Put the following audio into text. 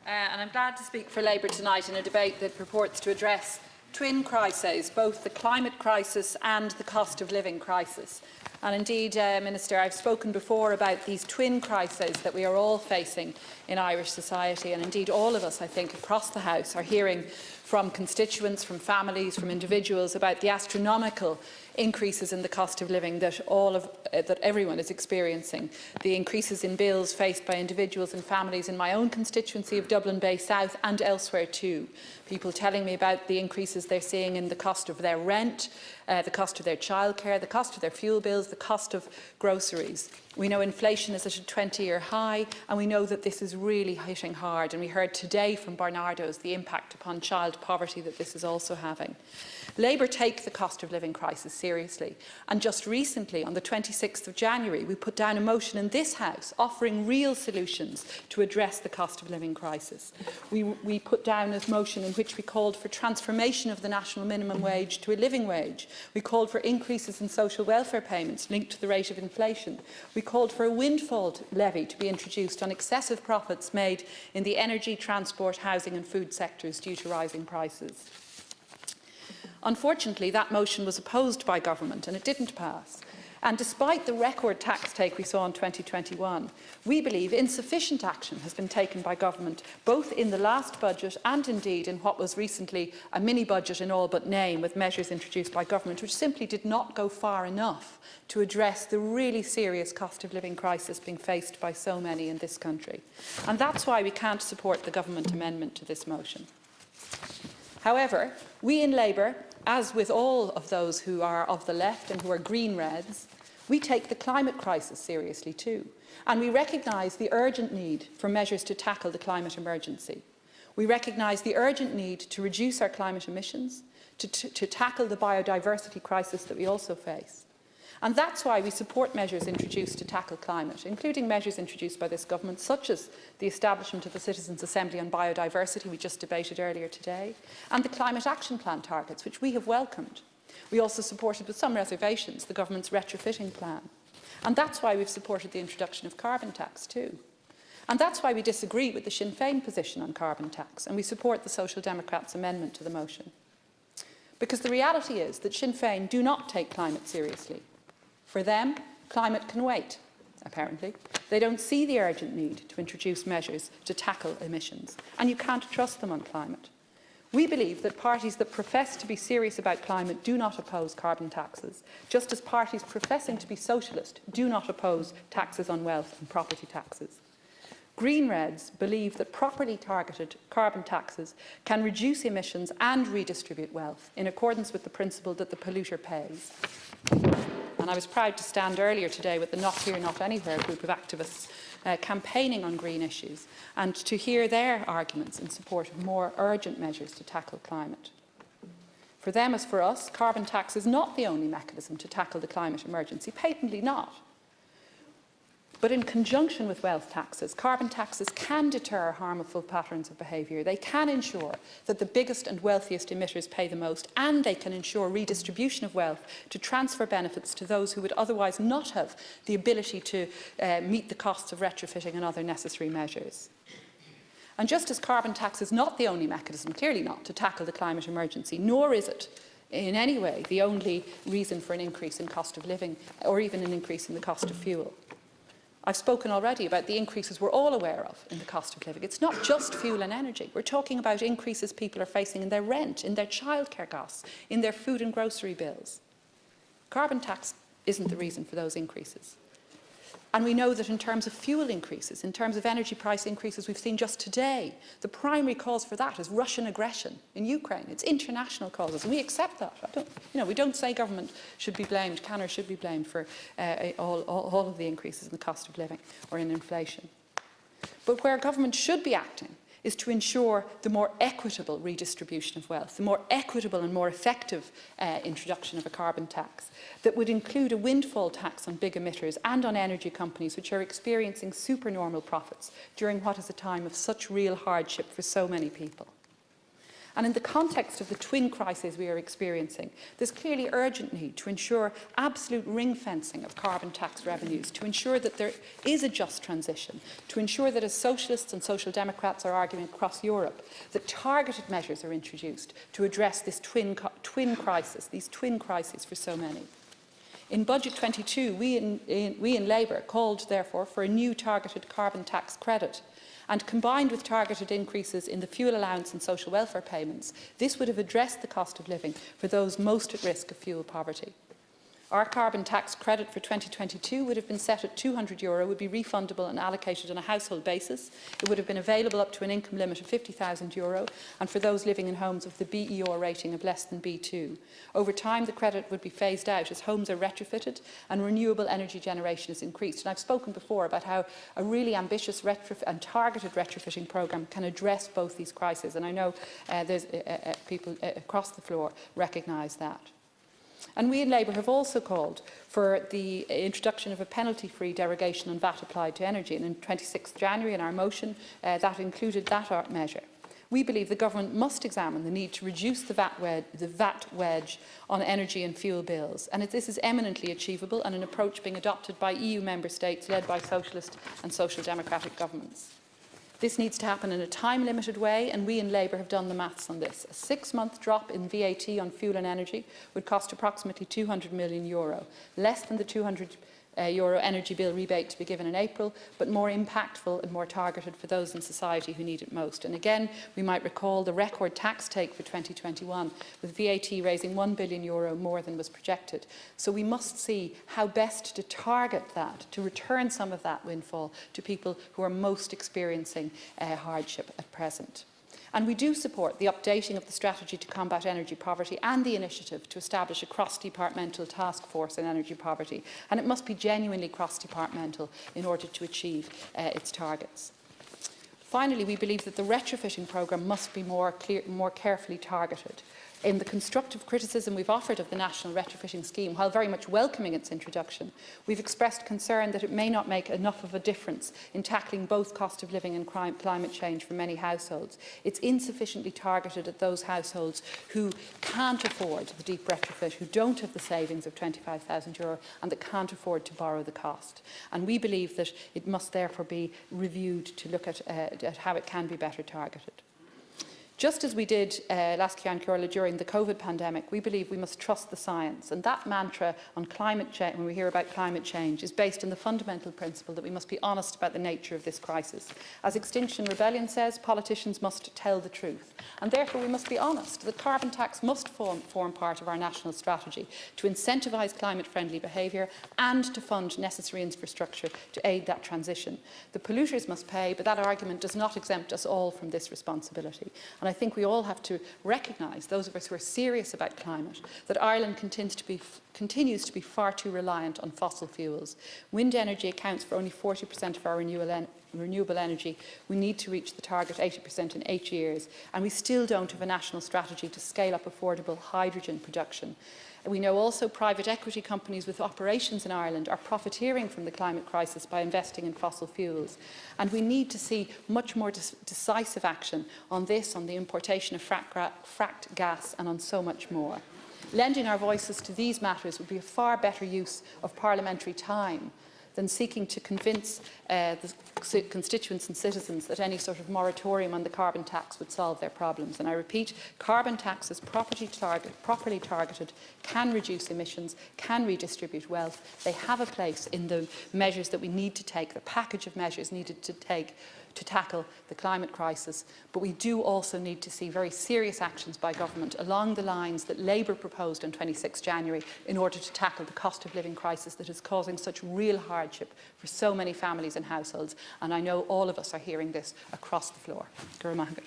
and I'm glad to speak for Labour tonight in a debate that purports to address twin crises, both the climate crisis and the cost of living crisis. And indeed, Minister, I've spoken before about these twin crises that we are all facing in Irish society, and indeed all of us, I think, across the House are hearing from constituents, from families, from individuals about the astronomical increases in the cost of living that everyone is experiencing, the increases in bills faced by individuals and families in my own constituency of Dublin Bay South and elsewhere too. People telling me about the increases they're seeing in the cost of their rent, the cost of their childcare, the cost of their fuel bills, the cost of groceries. We know inflation is at a 20-year high, and we know that this is really hitting hard. And we heard today from Barnardo's the impact upon child poverty that this is also having. Labour take the cost of living crisis seriously, and just recently, on the 26th of January, we put down a motion in this House offering real solutions to address the cost of living crisis. We put down a motion in which we called for transformation of the national minimum wage to a living wage. We called for increases in social welfare payments linked to the rate of inflation. We called for a windfall levy to be introduced on excessive profits made in the energy, transport, housing and food sectors due to rising prices. Unfortunately, that motion was opposed by government and it didn't pass. And despite the record tax take we saw in 2021, we believe insufficient action has been taken by government, both in the last budget and indeed in what was recently a mini-budget in all but name, with measures introduced by government which simply did not go far enough to address the really serious cost of living crisis being faced by so many in this country. And that's why we can't support the government amendment to this motion. However, we in Labour, as with all of those who are of the left and who are green reds, we take the climate crisis seriously too, and we recognise the urgent need for measures to tackle the climate emergency. We recognise the urgent need to reduce our climate emissions, to tackle the biodiversity crisis that we also face. And that's why we support measures introduced to tackle climate, including measures introduced by this government, such as the establishment of the Citizens' Assembly on Biodiversity we just debated earlier today, and the Climate Action Plan targets, which we have welcomed. We also supported, with some reservations, the government's retrofitting plan. And that's why we've supported the introduction of carbon tax too. And that's why we disagree with the Sinn Féin position on carbon tax, and we support the Social Democrats' amendment to the motion. Because the reality is that Sinn Féin do not take climate seriously. For them, climate can wait, apparently. They don't see the urgent need to introduce measures to tackle emissions, and you can't trust them on climate. We believe that parties that profess to be serious about climate do not oppose carbon taxes, just as parties professing to be socialist do not oppose taxes on wealth and property taxes. Green Reds believe that properly targeted carbon taxes can reduce emissions and redistribute wealth in accordance with the principle that the polluter pays. And I was proud to stand earlier today with the Not Here, Not Anywhere group of activists campaigning on green issues, and to hear their arguments in support of more urgent measures to tackle climate. For them, as for us, carbon tax is not the only mechanism to tackle the climate emergency, patently not. But in conjunction with wealth taxes, carbon taxes can deter harmful patterns of behaviour. They can ensure that the biggest and wealthiest emitters pay the most, and they can ensure redistribution of wealth to transfer benefits to those who would otherwise not have the ability to meet the costs of retrofitting and other necessary measures. And just as carbon tax is not the only mechanism, clearly not, to tackle the climate emergency, nor is it in any way the only reason for an increase in cost of living or even an increase in the cost of fuel. I've spoken already about the increases we're all aware of in the cost of living. It's not just fuel and energy. We're talking about increases people are facing in their rent, in their childcare costs, in their food and grocery bills. Carbon tax isn't the reason for those increases. And we know that in terms of fuel increases, in terms of energy price increases we've seen just today, the primary cause for that is Russian aggression in Ukraine. It's international causes, and we accept that. We don't say government should be blamed, can or should be blamed for all of the increases in the cost of living or in inflation. But where government should be acting is to ensure the more equitable redistribution of wealth, the more equitable and more effective introduction of a carbon tax that would include a windfall tax on big emitters and on energy companies which are experiencing supernormal profits during what is a time of such real hardship for so many people. And in the context of the twin crises we are experiencing, there's clearly urgent need to ensure absolute ring-fencing of carbon tax revenues, to ensure that there is a just transition, to ensure that, as socialists and social democrats are arguing across Europe, that targeted measures are introduced to address this twin crises for so many. In Budget 22, we in Labour called, therefore, for a new targeted carbon tax credit. And combined with targeted increases in the fuel allowance and social welfare payments, this would have addressed the cost of living for those most at risk of fuel poverty. Our carbon tax credit for 2022 would have been set at €200, would be refundable and allocated on a household basis. It would have been available up to an income limit of €50,000 and for those living in homes with the BER rating of less than B2. Over time, the credit would be phased out as homes are retrofitted and renewable energy generation is increased. And I've spoken before about how a really ambitious and targeted retrofitting programme can address both these crises. And I know there's people across the floor recognise that. And we in Labour have also called for the introduction of a penalty-free derogation on VAT applied to energy. And on 26 January, in our motion, that included that measure. We believe the government must examine the need to reduce the VAT wedge on energy and fuel bills. And this is eminently achievable and an approach being adopted by EU member states led by socialist and social democratic governments. This needs to happen in a time-limited way, and we in Labour have done the maths on this. A 6-month drop in VAT on fuel and energy would cost approximately €200 million, less than the €200 energy bill rebate to be given in April, but more impactful and more targeted for those in society who need it most. And again, we might recall the record tax take for 2021, with VAT raising €1 billion more than was projected. So we must see how best to target that, to return some of that windfall to people who are most experiencing hardship at present. And we do support the updating of the strategy to combat energy poverty and the initiative to establish a cross-departmental task force on energy poverty. And it must be genuinely cross-departmental in order to achieve its targets. Finally, we believe that the retrofitting programme must be more carefully targeted. In the constructive criticism we've offered of the National Retrofitting Scheme, while very much welcoming its introduction, we've expressed concern that it may not make enough of a difference in tackling both cost of living and climate change for many households. It's insufficiently targeted at those households who can't afford the deep retrofit, who don't have the savings of €25,000 and that can't afford to borrow the cost. And we believe that it must therefore be reviewed to look at how it can be better targeted. Just as we did last Cian during the COVID pandemic, we believe we must trust the science. And that mantra on climate change, when we hear about climate change, is based on the fundamental principle that we must be honest about the nature of this crisis. As Extinction Rebellion says, politicians must tell the truth. And therefore we must be honest. The carbon tax must form part of our national strategy to incentivise climate-friendly behaviour and to fund necessary infrastructure to aid that transition. The polluters must pay, but that argument does not exempt us all from this responsibility. And I think we all have to recognise, those of us who are serious about climate, that Ireland continues to be far too reliant on fossil fuels. Wind energy accounts for only 40% of our renewable energy. We need to reach the target 80% in 8 years. And we still don't have a national strategy to scale up affordable hydrogen production. We know also private equity companies with operations in Ireland are profiteering from the climate crisis by investing in fossil fuels. And we need to see much more decisive action on this, on the importation of fracked gas and on so much more. Lending our voices to these matters would be a far better use of parliamentary time than seeking to convince the constituents and citizens that any sort of moratorium on the carbon tax would solve their problems. And I repeat, carbon taxes properly targeted can reduce emissions, can redistribute wealth. They have a place in the measures that we need to take, the package of measures needed to take to tackle the climate crisis. But we do also need to see very serious actions by government along the lines that Labour proposed on 26 January in order to tackle the cost of living crisis that is causing such real hardship for so many families and households. And I know all of us are hearing this across the floor. Gura Mahagat.